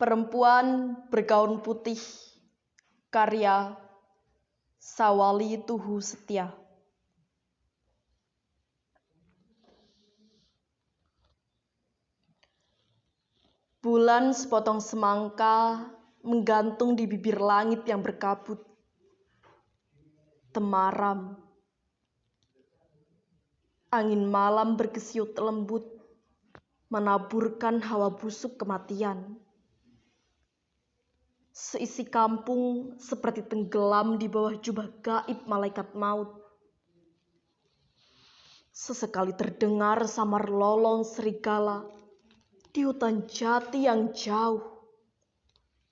Perempuan bergaun putih, karya Sawali Tuhu Setia. Bulan sepotong semangka menggantung di bibir langit yang berkabut. Temaram. Angin malam bergesiut lembut, menaburkan hawa busuk kematian. Seisi kampung seperti tenggelam di bawah jubah gaib malaikat maut. Sesekali terdengar samar lolong serigala di hutan jati yang jauh,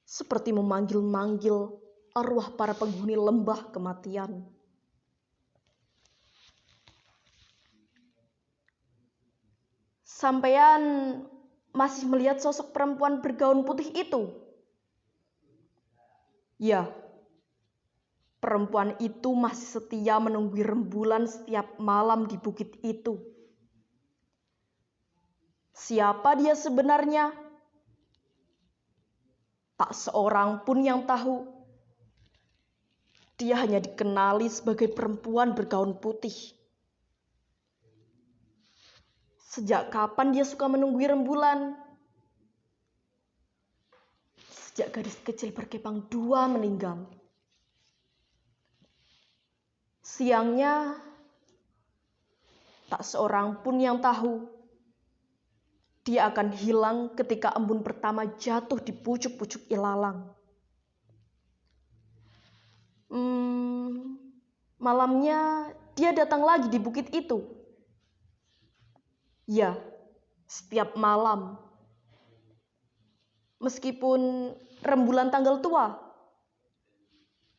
seperti memanggil-manggil arwah para penghuni lembah kematian. Sampean masih melihat sosok perempuan bergaun putih itu? Ya, perempuan itu masih setia menunggu rembulan setiap malam di bukit itu. Siapa dia sebenarnya? Tak seorang pun yang tahu. Dia hanya dikenali sebagai perempuan bergaun putih. Sejak kapan dia suka menunggu rembulan? Sejak gadis kecil berkepang dua meninggal. Siangnya, tak seorang pun yang tahu. Dia akan hilang ketika embun pertama jatuh di pucuk-pucuk ilalang. Malamnya dia datang lagi di bukit itu. Ya, setiap malam. Meskipun rembulan tanggal tua.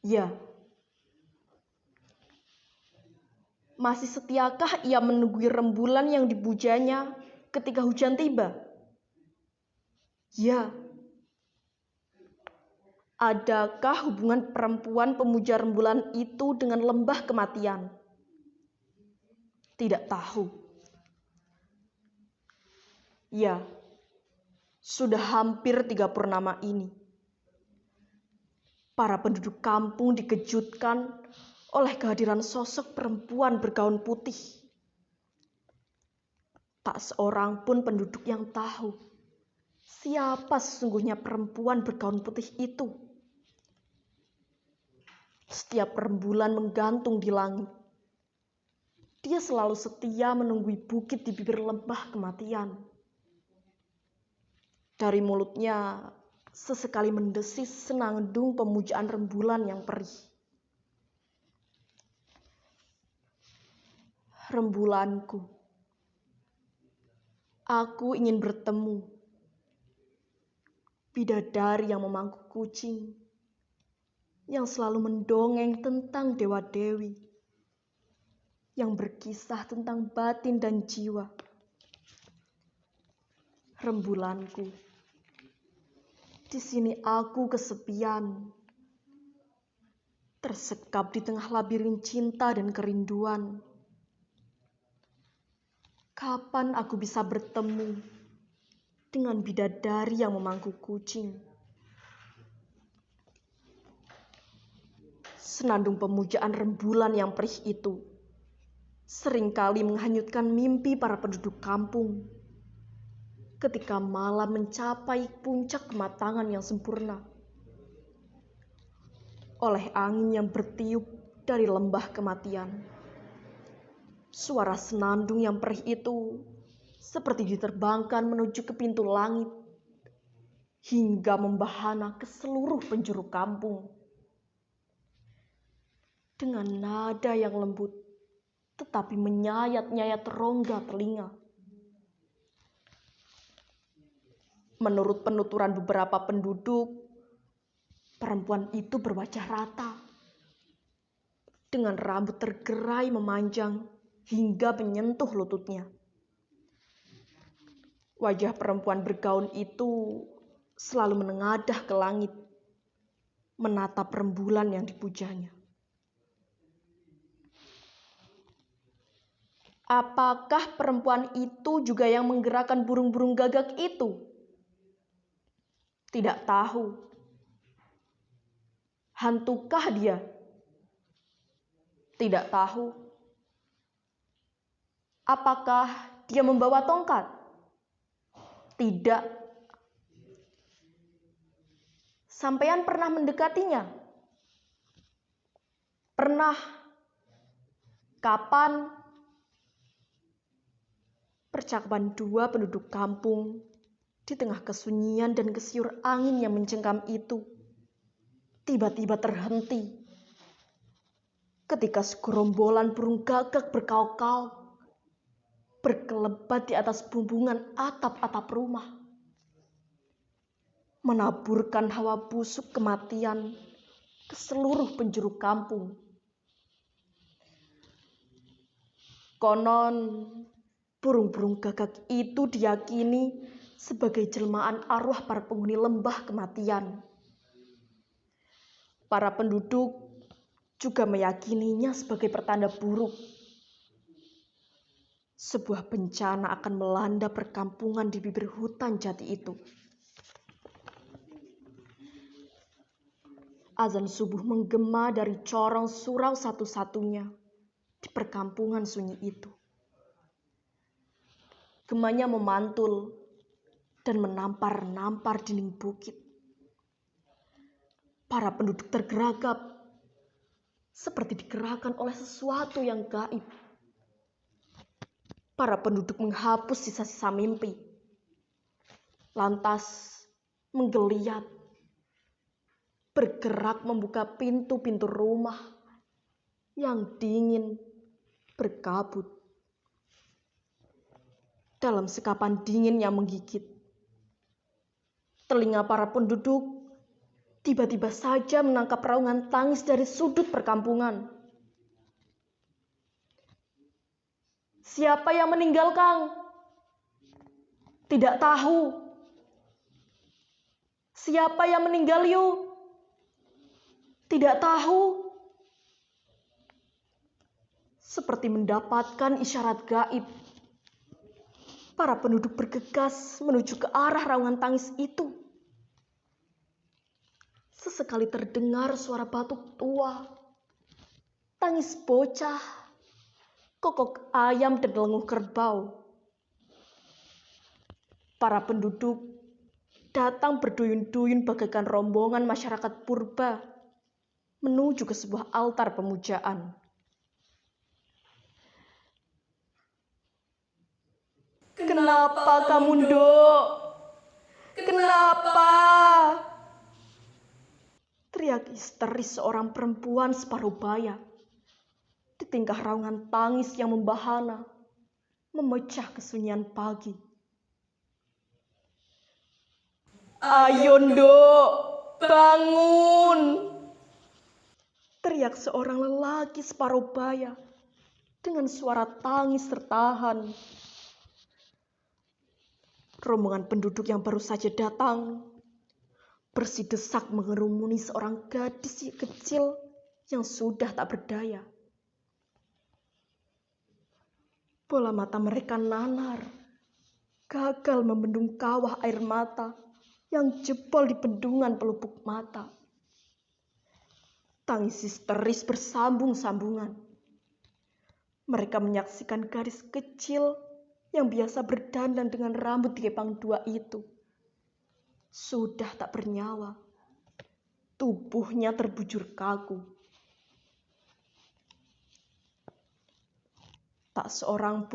Ya. Masih setiakah ia menunggu rembulan yang dipujanya ketika hujan tiba? Ya. Adakah hubungan perempuan pemuja rembulan itu dengan lembah kematian? Tidak tahu. Ya, sudah hampir 3 purnama ini. Para penduduk kampung dikejutkan oleh kehadiran sosok perempuan bergaun putih. Tak seorang pun penduduk yang tahu siapa sesungguhnya perempuan bergaun putih itu. Setiap rembulan menggantung di langit. Dia selalu setia menunggui bukit di bibir lembah kematian. Dari mulutnya sesekali mendesis senandung pemujaan rembulan yang perih. Rembulanku, aku ingin bertemu. Bidadari yang memangku kucing, yang selalu mendongeng tentang dewa-dewi, yang berkisah tentang batin dan jiwa. Rembulanku, di sini aku kesepian, tersekap di tengah labirin cinta dan kerinduan. Kapan aku bisa bertemu dengan bidadari yang memangku kucing? Senandung pemujaan rembulan yang perih itu seringkali menghanyutkan mimpi para penduduk kampung ketika malam mencapai puncak kematangan yang sempurna. Oleh angin yang bertiup dari lembah kematian, suara senandung yang perih itu seperti diterbangkan menuju ke pintu langit hingga membahana ke seluruh penjuru kampung. Dengan nada yang lembut tetapi menyayat-nyayat rongga telinga. Menurut penuturan beberapa penduduk, perempuan itu berwajah rata, dengan rambut tergerai memanjang hingga menyentuh lututnya. Wajah perempuan bergaun itu selalu menengadah ke langit, menatap rembulan yang dipujanya. Apakah perempuan itu juga yang menggerakkan burung-burung gagak itu? Tidak tahu. Hantukah dia? Tidak tahu. Apakah dia membawa tongkat? Tidak. Sampean pernah mendekatinya? Pernah. Kapan? Percakapan dua penduduk kampung di tengah kesunyian dan kesiur angin yang mencengkam itu tiba-tiba terhenti ketika segerombolan burung gagak berkauk-kauk berkelebat di atas bumbungan atap-atap rumah, menaburkan hawa busuk kematian ke seluruh penjuru kampung. Konon, burung-burung gagak itu diyakini sebagai jelmaan arwah para penghuni lembah kematian. Para penduduk juga meyakininya sebagai pertanda buruk. Sebuah bencana akan melanda perkampungan di bibir hutan jati itu. Azan subuh menggema dari corong surau satu-satunya di perkampungan sunyi itu. Gemanya memantul dan menampar-nampar dinding bukit. Para penduduk tergeragap seperti digerakkan oleh sesuatu yang gaib. Para penduduk menghapus sisa-sisa mimpi, lantas menggeliat, bergerak membuka pintu-pintu rumah yang dingin berkabut. Dalam sekapan dingin yang menggigit, telinga para penduduk tiba-tiba saja menangkap raungan tangis dari sudut perkampungan. Siapa yang meninggal, Kang? Tidak tahu. Siapa yang meninggal, Yu? Tidak tahu. Seperti mendapatkan isyarat gaib, para penduduk bergegas menuju ke arah raungan tangis itu. Sesekali terdengar suara batuk tua, tangis bocah, kokok ayam dan lenguh kerbau. Para penduduk datang berduyun-duyun bagaikan rombongan masyarakat purba menuju ke sebuah altar pemujaan. Kenapa kamu, Dok? Kenapa? Teriak histeris seorang perempuan separuh baya di tingkah raungan tangis yang membahana, memecah kesunyian pagi. Ayo, Dok, bangun! Teriak seorang lelaki separuh baya dengan suara tangis tertahan. Rombongan penduduk yang baru saja datang bersih desak mengerumuni seorang gadis kecil yang sudah tak berdaya. Bola mata mereka nanar, gagal membendung kawah air mata yang jebol di bendungan pelupuk mata. Tangis histeris bersambung-sambungan. Mereka menyaksikan gadis kecil yang biasa berdandan dengan rambut digepang dua itu sudah tak bernyawa. Tubuhnya terbujur kaku. Tak seorang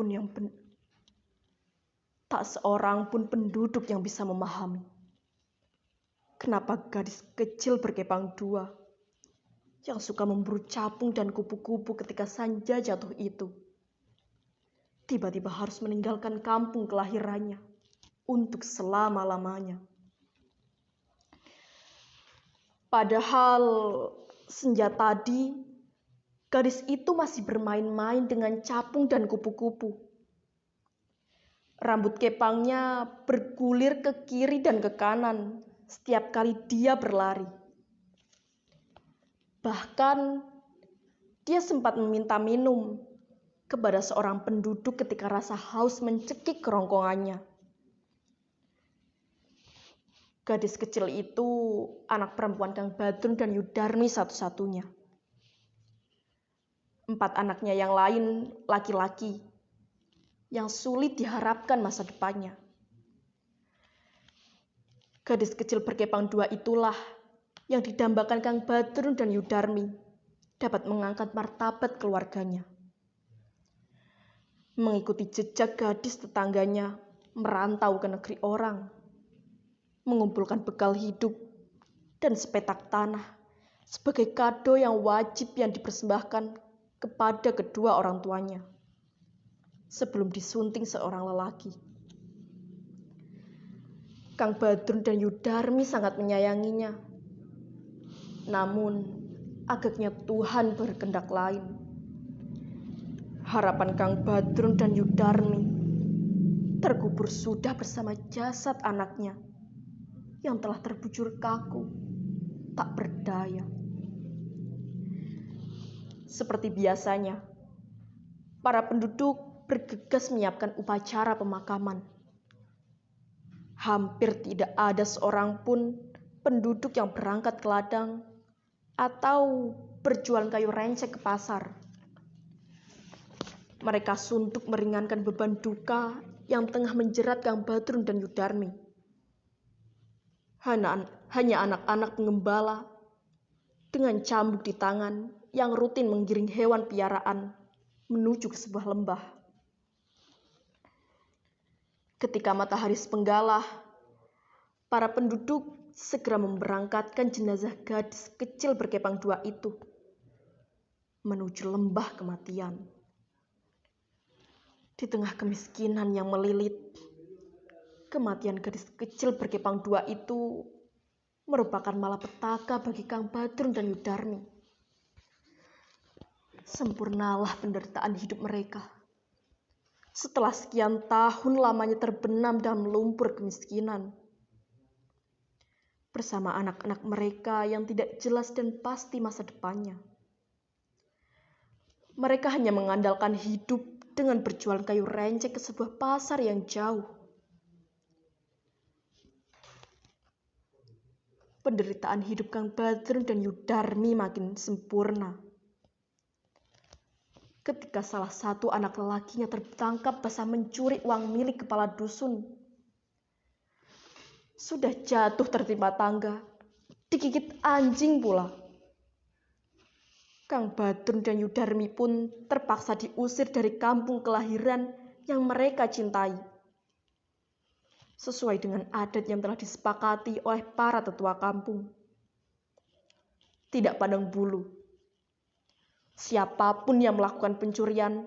pun penduduk yang bisa memahami kenapa gadis kecil berkepang dua yang suka memburu capung dan kupu-kupu ketika senja jatuh itu tiba-tiba harus meninggalkan kampung kelahirannya untuk selama-lamanya. Padahal senja tadi, gadis itu masih bermain-main dengan capung dan kupu-kupu. Rambut kepangnya bergulir ke kiri dan ke kanan setiap kali dia berlari. Bahkan, dia sempat meminta minum kepada seorang penduduk ketika rasa haus mencekik kerongkongannya. Gadis kecil itu anak perempuan Kang Badrun dan Yudarmi satu-satunya. 4 anaknya yang lain laki-laki yang sulit diharapkan masa depannya. Gadis kecil berkepang 2 itulah yang didambakan Kang Badrun dan Yudarmi dapat mengangkat martabat keluarganya. Mengikuti jejak gadis tetangganya merantau ke negeri orang, mengumpulkan bekal hidup dan sepetak tanah sebagai kado yang wajib yang dipersembahkan kepada kedua orang tuanya sebelum disunting seorang lelaki. Kang Badrun dan Yudarmi sangat menyayanginya. Namun, agaknya Tuhan berkehendak lain. Harapan Kang Badrun dan Yudarmi terkubur sudah bersama jasad anaknya yang telah terbujur kaku, tak berdaya. Seperti biasanya, para penduduk bergegas menyiapkan upacara pemakaman. Hampir tidak ada seorang pun penduduk yang berangkat ke ladang atau berjualan kayu rencek ke pasar. Mereka suntuk meringankan beban duka yang tengah menjerat Kang Badrun dan Yudarmi. Hanya anak-anak pengembala dengan cambuk di tangan yang rutin menggiring hewan piaraan menuju ke sebuah lembah. Ketika matahari sepenggalah, para penduduk segera memberangkatkan jenazah gadis kecil berkepang 2 itu menuju lembah kematian. Di tengah kemiskinan yang melilit, kematian gadis kecil berkepang 2 itu merupakan malapetaka bagi Kang Badrun dan Yudarmi. Sempurnalah penderitaan hidup mereka. Setelah sekian tahun lamanya terbenam dalam lumpur kemiskinan. Bersama anak-anak mereka yang tidak jelas dan pasti masa depannya. Mereka hanya mengandalkan hidup dengan berjualan kayu rencek ke sebuah pasar yang jauh. Penderitaan hidup Kang Badrun dan Yudarmi makin sempurna. Ketika salah satu anak lelakinya tertangkap basah mencuri uang milik kepala dusun. Sudah jatuh tertimpa tangga, digigit anjing pula. Kang Badrun dan Yudarmi pun terpaksa diusir dari kampung kelahiran yang mereka cintai. Sesuai dengan adat yang telah disepakati oleh para tetua kampung. Tidak pandang bulu. Siapapun yang melakukan pencurian,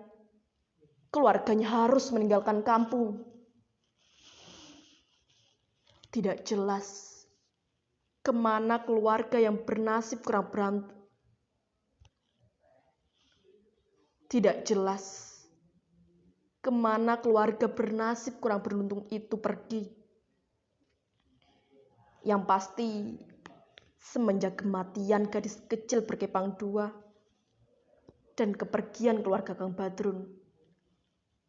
keluarganya harus meninggalkan kampung. Tidak jelas kemana keluarga yang bernasib kurang beruntung. Tidak jelas kemana keluarga bernasib kurang beruntung itu pergi. Yang pasti, semenjak kematian gadis kecil berkepang 2 dan kepergian keluarga Kang Badrun,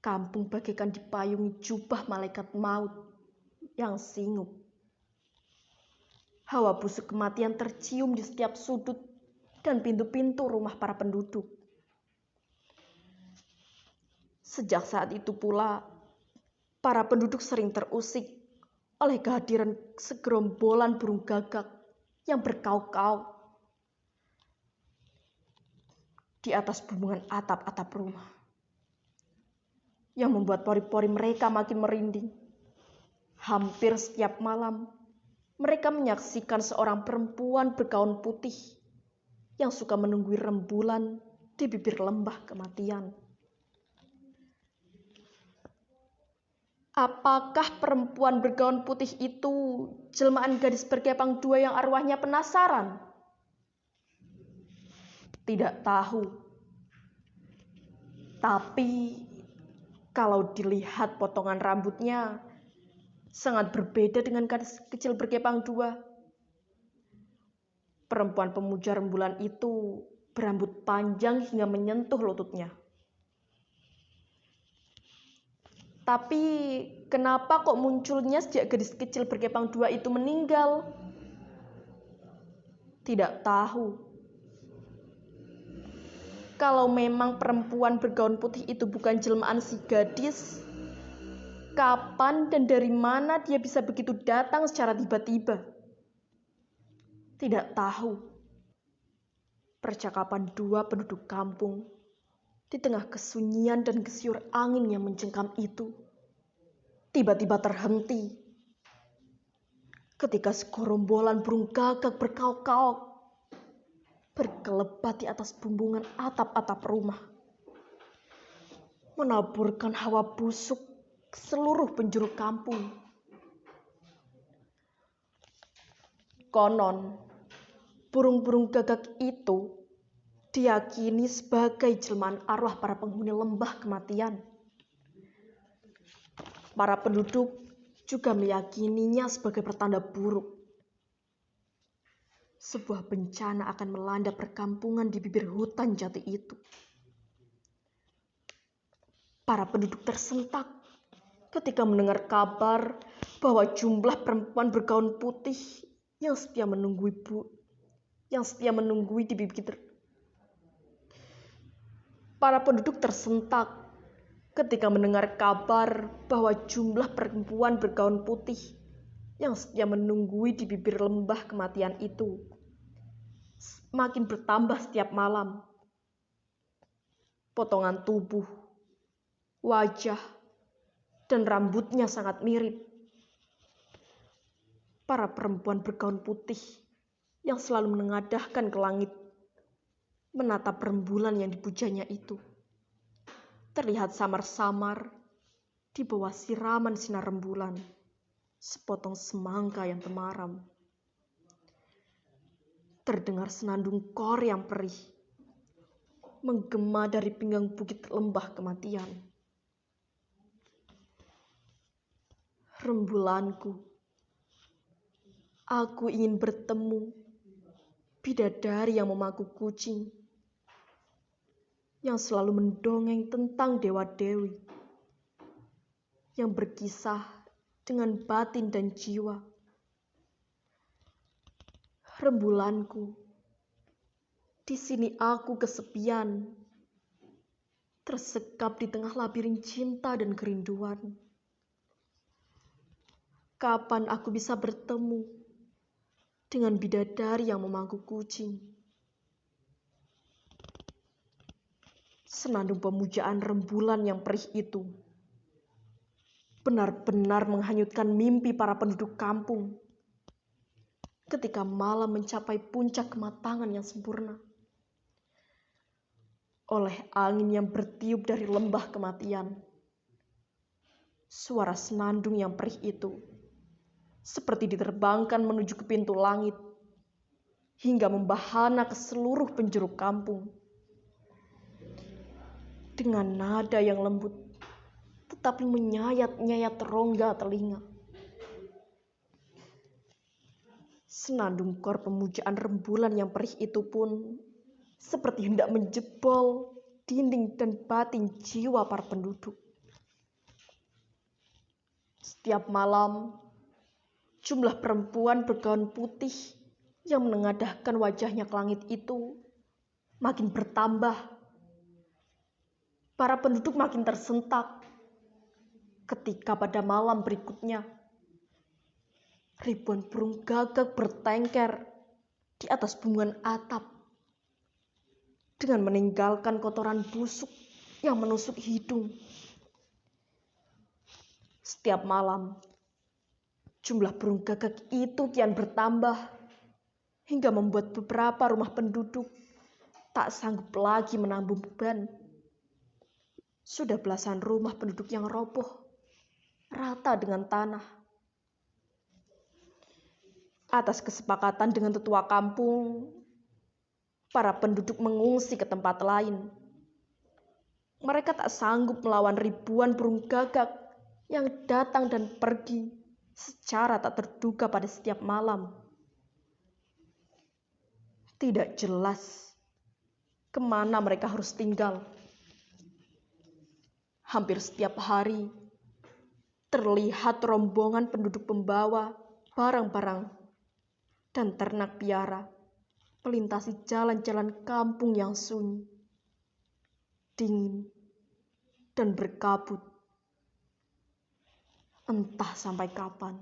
kampung bagaikan dipayungi jubah malaikat maut yang singup. Hawa busuk kematian tercium di setiap sudut dan pintu-pintu rumah para penduduk. Sejak saat itu pula, para penduduk sering terusik oleh kehadiran segerombolan burung gagak yang berkauk-kauk di atas bumbungan atap-atap rumah, yang membuat pori-pori mereka makin merinding. Hampir setiap malam, mereka menyaksikan seorang perempuan bergaun putih yang suka menunggui rembulan di bibir lembah kematian. Apakah perempuan bergaun putih itu jelmaan gadis berkepang 2 yang arwahnya penasaran? Tidak tahu. Tapi kalau dilihat potongan rambutnya sangat berbeda dengan gadis kecil berkepang 2. Perempuan pemuja rembulan itu berambut panjang hingga menyentuh lututnya. Tapi kenapa kok munculnya sejak gadis kecil berkepang dua itu meninggal? Tidak tahu. Kalau memang perempuan bergaun putih itu bukan jelmaan si gadis, kapan dan dari mana dia bisa begitu datang secara tiba-tiba? Tidak tahu. Percakapan dua penduduk kampung di tengah kesunyian dan gesiur angin yang mencengkam itu tiba-tiba terhenti ketika segerombolan burung gagak berkaok-kaok berkelebat di atas bumbungan atap-atap rumah, menaburkan hawa busuk ke seluruh penjuru kampung. Konon, burung-burung gagak itu diyakini sebagai jelmaan arwah para penghuni lembah kematian. Para penduduk juga meyakininya sebagai pertanda buruk. Sebuah bencana akan melanda perkampungan di bibir hutan jati itu. Para penduduk tersentak ketika mendengar kabar bahwa jumlah perempuan bergaun putih yang setia menunggui di bibir. Para penduduk tersentak ketika mendengar kabar bahwa jumlah perempuan bergaun putih yang setia menunggui di bibir lembah kematian itu makin bertambah setiap malam. Potongan tubuh, wajah, dan rambutnya sangat mirip. Para perempuan bergaun putih yang selalu menengadahkan ke langit menatap rembulan yang dipujanya itu terlihat samar-samar di bawah siraman sinar rembulan, sepotong semangka yang temaram. Terdengar senandung kor yang perih menggema dari pinggang bukit lembah kematian. Rembulanku, aku ingin bertemu bidadari yang memangku kucing, yang selalu mendongeng tentang dewa-dewi, yang berkisah dengan batin dan jiwa. Rembulanku, di sini aku kesepian, tersekap di tengah labirin cinta dan kerinduan. Kapan aku bisa bertemu dengan bidadari yang memangku kucing? Senandung pemujaan rembulan yang perih itu benar-benar menghanyutkan mimpi para penduduk kampung ketika malam mencapai puncak kematangan yang sempurna. Oleh angin yang bertiup dari lembah kematian, suara senandung yang perih itu seperti diterbangkan menuju ke pintu langit hingga membahana ke seluruh penjuru kampung. Dengan nada yang lembut tetapi menyayat-nyayat rongga telinga. Senandung kor pemujaan rembulan yang perih itu pun seperti hendak menjebol dinding dan batin jiwa para penduduk. Setiap malam, jumlah perempuan bergaun putih yang menengadahkan wajahnya ke langit itu makin bertambah. Para penduduk makin tersentak ketika pada malam berikutnya ribuan burung gagak bertengker di atas bumbungan atap dengan meninggalkan kotoran busuk yang menusuk hidung. Setiap malam, jumlah burung gagak itu kian bertambah hingga membuat beberapa rumah penduduk tak sanggup lagi menanggung beban. Sudah belasan rumah penduduk yang roboh rata dengan tanah. Atas kesepakatan dengan tetua kampung, para penduduk mengungsi ke tempat lain. Mereka tak sanggup melawan ribuan burung gagak yang datang dan pergi secara tak terduga pada setiap malam. Tidak jelas kemana mereka harus tinggal. Hampir setiap hari, terlihat rombongan penduduk pembawa barang-barang dan ternak piara melintasi jalan-jalan kampung yang sunyi, dingin, dan berkabut. Entah sampai kapan.